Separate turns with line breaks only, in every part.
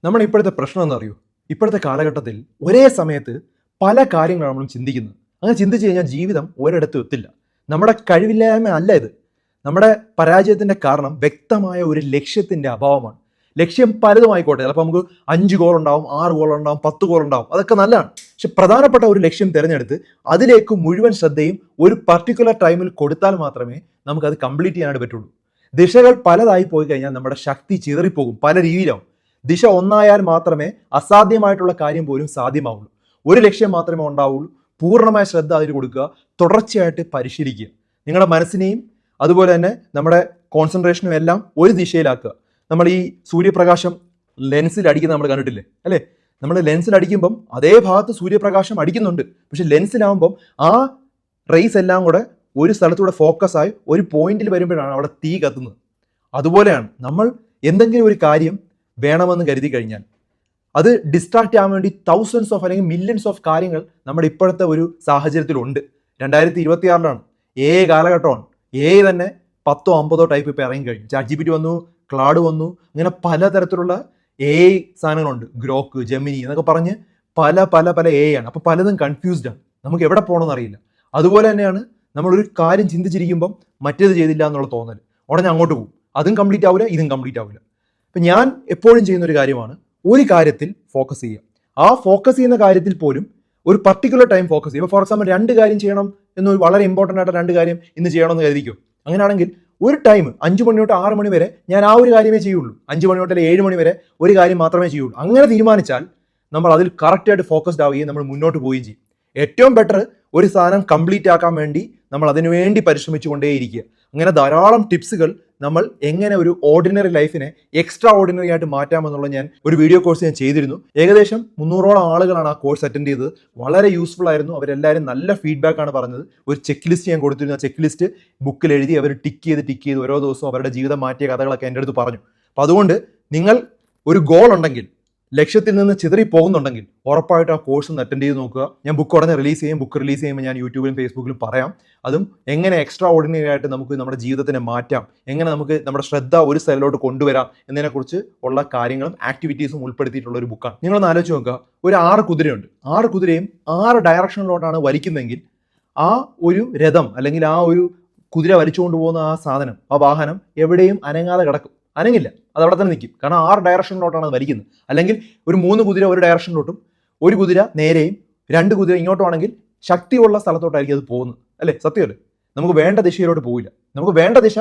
നമ്മുടെ ഇപ്പോഴത്തെ പ്രശ്നം എന്നറിയോ? ഇപ്പോഴത്തെ കാലഘട്ടത്തിൽ ഒരേ സമയത്ത് പല കാര്യങ്ങളാണ് നമ്മൾ ചിന്തിക്കുന്നത്. അങ്ങനെ ചിന്തിച്ചു കഴിഞ്ഞാൽ ജീവിതം ഒരിടത്തും എത്തില്ല. നമ്മുടെ കഴിവില്ലായ്മ അല്ല ഇത്. നമ്മുടെ പരാജയത്തിന്റെ കാരണം വ്യക്തമായ ഒരു ലക്ഷ്യത്തിന്റെ അഭാവമാണ്. ലക്ഷ്യം പലതും ആയിക്കോട്ടെ. ചിലപ്പോൾ നമുക്ക് 5 ഗോൾ ഉണ്ടാവും, 6 ഗോൾ ഉണ്ടാവും, 10 ഗോൾ ഉണ്ടാവും, അതൊക്കെ നല്ലതാണ്. പക്ഷെ പ്രധാനപ്പെട്ട ഒരു ലക്ഷ്യം തിരഞ്ഞെടുത്ത് അതിലേക്ക് മുഴുവൻ ശ്രദ്ധയും ഒരു പർട്ടിക്കുലർ ടൈമിൽ കൊടുത്താൽ മാത്രമേ നമുക്കത് കംപ്ലീറ്റ് ചെയ്യാനായിട്ട് പറ്റുള്ളൂ. ദിശകൾ പലതായി പോയി കഴിഞ്ഞാൽ നമ്മുടെ ശക്തി ചിതറിപ്പോകും, പല രീതിയിലാവും. ദിശ ഒന്നായാൽ മാത്രമേ അസാധ്യമായിട്ടുള്ള കാര്യം പോലും സാധ്യമാവുള്ളൂ. ഒരു ലക്ഷ്യം മാത്രമേ ഉണ്ടാവുള്ളൂ. പൂർണ്ണമായ ശ്രദ്ധ അതിൽ കൊടുക്കുക, തുടർച്ചയായിട്ട് പരിശീലിക്കുക. നിങ്ങളുടെ മനസ്സിനെയും അതുപോലെ തന്നെ നമ്മുടെ കോൺസെൻട്രേഷനും എല്ലാം ഒരു ദിശയിലാക്കുക. നമ്മൾ ഈ സൂര്യപ്രകാശം ലെൻസിൽ അടിക്കുന്നത് നമ്മൾ കണ്ടിട്ടില്ലേ അല്ലേ? നമ്മൾ ലെൻസിൽ അടിക്കുമ്പം അതേ ഭാഗത്ത് സൂര്യപ്രകാശം അടിക്കുന്നുണ്ട്, പക്ഷെ ലെൻസിലാവുമ്പം ആ റേസ് എല്ലാം കൂടെ ഒരു സ്ഥലത്തൂടെ ഫോക്കസ് ആയി ഒരു പോയിന്റിൽ വരുമ്പോഴാണ് അവിടെ തീ കത്തുന്നത്. അതുപോലെയാണ് നമ്മൾ എന്തെങ്കിലും ഒരു കാര്യം വേണമെന്ന് കരുതി കഴിഞ്ഞാൽ അത് ഡിസ്ട്രാക്റ്റ് ആവാൻ വേണ്ടി തൗസൻഡ്സ് ഓഫ് അല്ലെങ്കിൽ മില്യൺസ് ഓഫ് കാര്യങ്ങൾ നമ്മുടെ ഇപ്പോഴത്തെ ഒരു സാഹചര്യത്തിലുണ്ട്. 2026 കാലഘട്ടമാണ്. തന്നെ 10-50 ടൈപ്പ് ഇപ്പോൾ ഇറങ്ങി കഴിഞ്ഞു. ChatGPT വന്നു, ക്ലാഡ് വന്നു, ഇങ്ങനെ പലതരത്തിലുള്ള സാധനങ്ങളുണ്ട്. ഗ്രോക്ക്, ജെമിനി എന്നൊക്കെ പറഞ്ഞ് പല പല പല ആണ്. അപ്പോൾ പലതും കൺഫ്യൂസ്ഡ് ആണ്, നമുക്ക് എവിടെ പോകണമെന്ന് അറിയില്ല. അതുപോലെ തന്നെയാണ് നമ്മളൊരു കാര്യം ചിന്തിച്ചിരിക്കുമ്പം മറ്റേത് ചെയ്തില്ല എന്നുള്ള തോന്നൽ, ഉടനെ അങ്ങോട്ട് പോകും. അതും കംപ്ലീറ്റ് ആവില്ല, ഇതും കംപ്ലീറ്റ് ആവില്ല. അപ്പം ഞാൻ എപ്പോഴും ചെയ്യുന്ന ഒരു കാര്യമാണ് ഒരു കാര്യത്തിൽ ഫോക്കസ് ചെയ്യുക. ആ ഫോക്കസ് ചെയ്യുന്ന കാര്യത്തിൽ പോലും ഒരു പർട്ടിക്കുലർ ടൈം ഫോക്കസ് ചെയ്യുക. ഇപ്പോൾ ഫോർ എക്സാമ്പിൾ 2 കാര്യം ചെയ്യണം എന്ന് വളരെ ഇമ്പോർട്ടൻ്റ് ആയിട്ട് 2 കാര്യം ഇന്ന് ചെയ്യണമെന്ന് കരുതിക്കും. അങ്ങനെയാണെങ്കിൽ ഒരു ടൈം 5 മണി തൊട്ട് 6 മണി വരെ ഞാൻ ആ ഒരു കാര്യമേ ചെയ്യുള്ളൂ. 5 മണി തൊട്ട് 7 മണി വരെ ഒരു കാര്യം മാത്രമേ ചെയ്യുള്ളൂ. അങ്ങനെ തീരുമാനിച്ചാൽ നമ്മൾ അതിൽ കറക്റ്റായിട്ട് ഫോക്കസ്ഡ് ആവുകയും നമ്മൾ മുന്നോട്ട് പോവുകയും ചെയ്യും. ഏറ്റവും ബെറ്റർ ഒരു സാധനം കംപ്ലീറ്റ് ആക്കാൻ വേണ്ടി നമ്മൾ അതിനുവേണ്ടി പരിശ്രമിച്ചു കൊണ്ടേയിരിക്കുക. അങ്ങനെ ധാരാളം ടിപ്സുകൾ നമ്മൾ എങ്ങനെ ഒരു ഓർഡിനറി ലൈഫിനെ എക്സ്ട്രാ ഓർഡിനറി ആയിട്ട് മാറ്റാമെന്നുള്ള ഞാൻ ഒരു വീഡിയോ കോഴ്സ് ഞാൻ ചെയ്തിരുന്നു. ഏകദേശം 300ഓളം ആളുകളാണ് ആ കോഴ്സ് അറ്റൻഡ് ചെയ്തത്. വളരെ യൂസ്ഫുൾ ആയിരുന്നു. അവരെല്ലാവരും നല്ല ഫീഡ്ബാക്ക് ആണ് പറഞ്ഞത്. ഒരു ചെക്ക് ലിസ്റ്റ് ഞാൻ കൊടുത്തിരുന്നു. ആ ചെക്ക് ലിസ്റ്റ് ബുക്കിൽ എഴുതി അവർ ടിക്ക് ചെയ്ത് ഓരോ ദിവസവും അവരുടെ ജീവിതം മാറ്റിയ കഥകളൊക്കെ എൻ്റെ അടുത്ത് പറഞ്ഞു. അപ്പോൾ അതുകൊണ്ട് നിങ്ങൾ ഒരു ഗോൾ ഉണ്ടെങ്കിൽ, ലക്ഷ്യത്തിൽ നിന്ന് ചിതറി പോകുന്നുണ്ടെങ്കിൽ ഉറപ്പായിട്ട് ആ കോഴ്സ് ഒന്ന് അറ്റൻഡ് ചെയ്ത് നോക്കുക. ഞാൻ ബുക്ക് ഉടനെ റിലീസ് ചെയ്യും. ബുക്ക് റിലീസ് ചെയ്യുമ്പോൾ ഞാൻ യൂട്യൂബിലും ഫേസ്ബുക്കിലും പറയാം. അതും എങ്ങനെ എക്സ്ട്രാ ഓർഡിനറി ആയിട്ട് നമുക്ക് നമ്മുടെ ജീവിതത്തിനെ മാറ്റാം, എങ്ങനെ നമുക്ക് നമ്മുടെ ശ്രദ്ധ ഒരു സ്ഥലത്തോട്ട് കൊണ്ടുവരാം എന്നതിനെക്കുറിച്ച് ഉള്ള കാര്യങ്ങളും ആക്ടിവിറ്റീസും ഉൾപ്പെടുത്തിയിട്ടുള്ള ഒരു ബുക്കാണ്. നിങ്ങളൊന്ന് ആലോചിച്ച് നോക്കുക, ഒരു 6 കുതിരയുണ്ട്. 6 കുതിരയും 6 ഡയറക്ഷനിലോട്ടാണ് വലിക്കുന്നതെങ്കിൽ ആ ഒരു രഥം അല്ലെങ്കിൽ ആ ഒരു കുതിര വലിച്ചുകൊണ്ട് പോകുന്ന ആ സാധനം, ആ വാഹനം എവിടെയും അനങ്ങാതെ കിടക്കും, അനങ്ങില്ല, അത് അവിടെ തന്നെ നിൽക്കും. കാരണം 6 ഡയറക്ഷനിലോട്ടാണ് അത് വലിക്കുന്നത്. അല്ലെങ്കിൽ ഒരു 3 കുതിര ഒരു ഡയറക്ഷനിലോട്ടും, ഒരു കുതിര നേരെയും, 2 കുതിര ഇങ്ങോട്ടും ആണെങ്കിൽ ശക്തിയുള്ള സ്ഥലത്തോട്ടായിരിക്കും അത് പോകുന്നത്, അല്ലേ? സത്യമല്ലേ? നമുക്ക് വേണ്ട ദിശയിലോട്ട് പോവില്ല. നമുക്ക് വേണ്ട ദിശ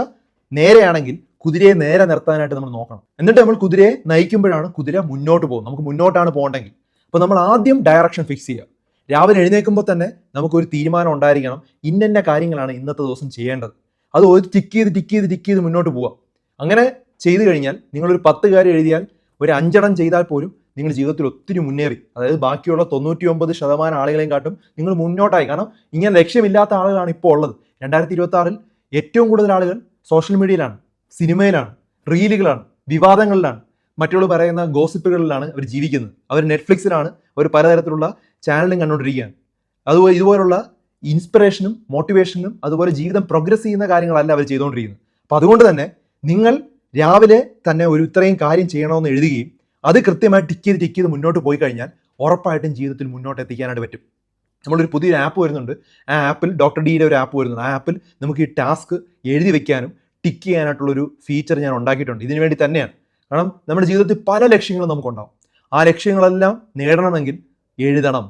നേരെയാണെങ്കിൽ കുതിരയെ നേരെ നിർത്താനായിട്ട് നമ്മൾ നോക്കണം. എന്നിട്ട് നമ്മൾ കുതിരയെ നയിക്കുമ്പോഴാണ് കുതിര മുന്നോട്ട് പോകുന്നത്. നമുക്ക് മുന്നോട്ടാണ് പോകേണ്ടെങ്കിൽ. അപ്പോൾ നമ്മൾ ആദ്യം ഡയറക്ഷൻ ഫിക്സ് ചെയ്യുക. രാവിലെ എഴുന്നേൽക്കുമ്പോൾ തന്നെ നമുക്കൊരു തീരുമാനം ഉണ്ടായിരിക്കണം, ഇന്ന കാര്യങ്ങളാണ് ഇന്നത്തെ ദിവസം ചെയ്യേണ്ടത്. അത് ഒരു ടിക്ക് ചെയ്ത് മുന്നോട്ട് പോവുക. അങ്ങനെ ചെയ്തു കഴിഞ്ഞാൽ നിങ്ങളൊരു 10 കാര്യം എഴുതിയാൽ ഒരു 5 ചെയ്താൽ പോലും നിങ്ങൾ ജീവിതത്തിൽ ഒത്തിരി മുന്നേറി. അതായത് ബാക്കിയുള്ള 99% ആളുകളെയും കാട്ടും നിങ്ങൾ മുന്നോട്ടായി. കാരണം ഇങ്ങനെ ലക്ഷ്യമില്ലാത്ത ആളുകളാണ് ഇപ്പോൾ ഉള്ളത്. 2026 ഏറ്റവും കൂടുതൽ ആളുകൾ സോഷ്യൽ മീഡിയയിലാണ്, സിനിമയിലാണ്, റീലുകളാണ്, വിവാദങ്ങളിലാണ്, മറ്റുള്ള പറയുന്ന ഗോസിപ്പുകളിലാണ് അവർ ജീവിക്കുന്നത്. അവർ നെറ്റ്ഫ്ലിക്സിലാണ്, അവർ പലതരത്തിലുള്ള ചാനലും കണ്ടുകൊണ്ടിരിക്കുകയാണ്. അതുപോലെ ഇതുപോലുള്ള ഇൻസ്പിറേഷനും മോട്ടിവേഷനും അതുപോലെ ജീവിതം പ്രോഗ്രസ് ചെയ്യുന്ന കാര്യങ്ങളല്ല അവർ ചെയ്തുകൊണ്ടിരിക്കുന്നത്. അപ്പോൾ അതുകൊണ്ട് തന്നെ നിങ്ങൾ രാവിലെ തന്നെ ഒരു ഇത്രയും കാര്യം ചെയ്യണമെന്ന് എഴുതുകയും അത് കൃത്യമായി ടിക്ക് ചെയ്ത് മുന്നോട്ട് പോയി കഴിഞ്ഞാൽ ഉറപ്പായിട്ടും ജീവിതത്തിൽ മുന്നോട്ട് എത്തിക്കാനായിട്ട് പറ്റും. നമ്മളൊരു പുതിയൊരു ആപ്പ് വരുന്നുണ്ട്. ആ ആപ്പിൽ ഡോക്ടർ ഡിയുടെ ഒരു ആപ്പ് വരുന്നുണ്ട്. ആ ആപ്പിൽ നമുക്ക് ഈ ടാസ്ക് എഴുതി വെക്കാനും ടിക്ക് ചെയ്യാനായിട്ടുള്ളൊരു ഫീച്ചർ ഞാൻ ഉണ്ടാക്കിയിട്ടുണ്ട്. ഇതിനു വേണ്ടി തന്നെയാണ്. കാരണം നമ്മുടെ ജീവിതത്തിൽ പല ലക്ഷ്യങ്ങളും നമുക്കുണ്ടാവും. ആ ലക്ഷ്യങ്ങളെല്ലാം നേടണമെങ്കിൽ എഴുതണം,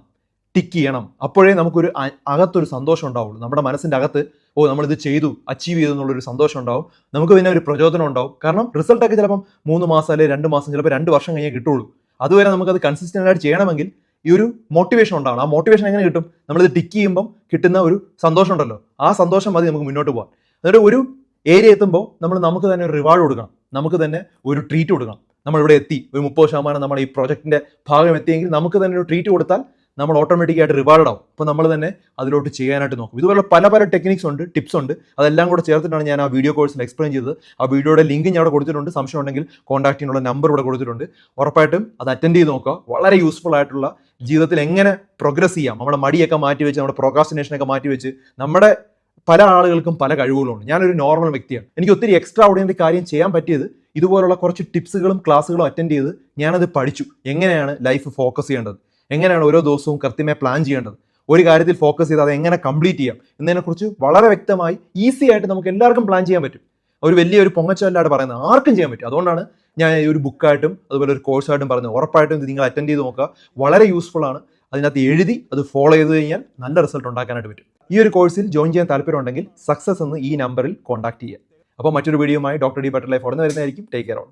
ടിക്ക് ചെയ്യണം. അപ്പോഴേ നമുക്കൊരു അകത്തൊരു സന്തോഷം ഉണ്ടാവുള്ളൂ. നമ്മുടെ മനസ്സിൻ്റെ അകത്ത് നമ്മളിത് ചെയ്തു, അച്ചീവ് ചെയ്തു എന്നുള്ളൊരു സന്തോഷം ഉണ്ടാവും. നമുക്ക് പിന്നെ ഒരു പ്രചോദനം ഉണ്ടാവും. കാരണം റിസൾട്ടൊക്കെ ചിലപ്പം 3 മാസം അല്ലെങ്കിൽ 2 മാസം, ചിലപ്പോൾ 2 വർഷം കഴിഞ്ഞേ കിട്ടുള്ളൂ. അതുവരെ നമുക്കത് കൺസിസ്റ്റൻ്റ് ആയിട്ട് ചെയ്യണമെങ്കിൽ ഈ ഒരു മോട്ടിവേഷൻ ഉണ്ടാവണം. ആ മോട്ടിവേഷൻ എങ്ങനെ കിട്ടും? നമ്മളിത് ടിക്ക് ചെയ്യുമ്പം കിട്ടുന്ന ഒരു സന്തോഷം ഉണ്ടല്ലോ, ആ സന്തോഷം മതി നമുക്ക് മുന്നോട്ട് പോകാൻ. എന്നിട്ട് ഒരു ഏരിയ എത്തുമ്പോൾ നമുക്ക് തന്നെ ഒരു റിവാർഡ് കൊടുക്കണം, നമുക്ക് തന്നെ ഒരു ട്രീറ്റ് കൊടുക്കണം. നമ്മളിവിടെ എത്തി, ഒരു 30% നമ്മുടെ ഈ പ്രോജക്റ്റിൻ്റെ ഭാഗം എത്തിയെങ്കിൽ നമുക്ക് തന്നെ ഒരു ട്രീറ്റ് കൊടുത്താൽ നമ്മൾ ഓട്ടോമാറ്റിക്കായിട്ട് റിവാർഡ് ആവും. അപ്പോൾ നമ്മൾ തന്നെ അതിലോട്ട് ചെയ്യാനായിട്ട് നോക്കും. ഇതുപോലെ പല ടെക്നിക്സ് ഉണ്ട്, ടിപ്സ് ഉണ്ട്. അതെല്ലാം കൂടെ ചേർത്തിട്ടാണ് ഞാൻ ആ വീഡിയോ കോഴ്സിൽ എക്സ്പ്ലെയിൻ ചെയ്തത്. ആ വീഡിയോയുടെ ലിങ്ക് ഞാൻ അവിടെ കൊടുത്തിട്ടുണ്ട്. സംശയം ഉണ്ടെങ്കിൽ കോൺടാക്ട് ചെയ്യാനുള്ള നമ്പർ ഇവിടെ കൊടുത്തിട്ടുണ്ട്. ഉറപ്പായിട്ടും അത് അറ്റൻഡ് ചെയ്ത് നോക്കുക. വളരെ യൂസ്ഫുൾ ആയിട്ടുള്ള ജീവിതത്തിൽ എങ്ങനെ പ്രോഗ്രസ് ചെയ്യാം, നമ്മുടെ മടിയൊക്കെ മാറ്റി വെച്ച്, നമ്മുടെ പ്രോക്രാസ്റ്റിനേഷനൊക്കെ മാറ്റി വെച്ച്, നമ്മുടെ പല ആളുകൾക്കും പല കഴിവുകളുണ്ട്. ഞാനൊരു നോർമൽ വ്യക്തിയാണ്. എനിക്ക് ഒത്തിരി എക്സ്ട്രാ ഓർഡിനറി കാര്യം ചെയ്യാൻ പറ്റിയത് ഇതുപോലുള്ള കുറച്ച് ടിപ്സുകളും ക്ലാസ്സുകളും അറ്റൻഡ് ചെയ്ത് ഞാനത് പഠിച്ചു. എങ്ങനെയാണ് ലൈഫ് ഫോക്കസ് ചെയ്യേണ്ടത്, എങ്ങനെയാണ് ഓരോ ദിവസവും കൃത്യമായി പ്ലാൻ ചെയ്യേണ്ടത്, ഒരു കാര്യത്തിൽ ഫോക്കസ് ചെയ്ത് അത് എങ്ങനെ കംപ്ലീറ്റ് ചെയ്യാം എന്നതിനെക്കുറിച്ച് വളരെ വ്യക്തമായി ഈസി ആയിട്ട് നമുക്ക് എല്ലാവർക്കും പ്ലാൻ ചെയ്യാൻ പറ്റും. ഒരു വലിയൊരു പൊങ്ങച്ചല്ലാതെ പറയുന്നത് ആർക്കും ചെയ്യാൻ പറ്റും. അതുകൊണ്ടാണ് ഞാൻ ഈ ഒരു ബുക്കായിട്ടും അതുപോലെ ഒരു കോഴ്സായിട്ടും പറഞ്ഞത്. ഉറപ്പായിട്ടും ഇത് നിങ്ങൾ അറ്റൻഡ് ചെയ്ത് നോക്കുക, വളരെ യൂസ്ഫുൾ ആണ്. അതിനകത്ത് എഴുതി അത് ഫോളോ ചെയ്ത് കഴിഞ്ഞാൽ നല്ല റിസൾട്ട് ഉണ്ടാക്കാനായിട്ട് പറ്റും. ഈ ഒരു കോഴ്സിൽ ജോയിൻ ചെയ്യാൻ താല്പര്യമുണ്ടെങ്കിൽ സക്സസ് എന്ന് ഈ നമ്പറിൽ കോൺടാക്ട് ചെയ്യുക. അപ്പോൾ മറ്റൊരു വീഡിയോയുമായി ഡോക്ടർ ഡി ബെറ്റർ ലൈഫ് ഉടനെ വരുന്നതായിരിക്കും. Take care all.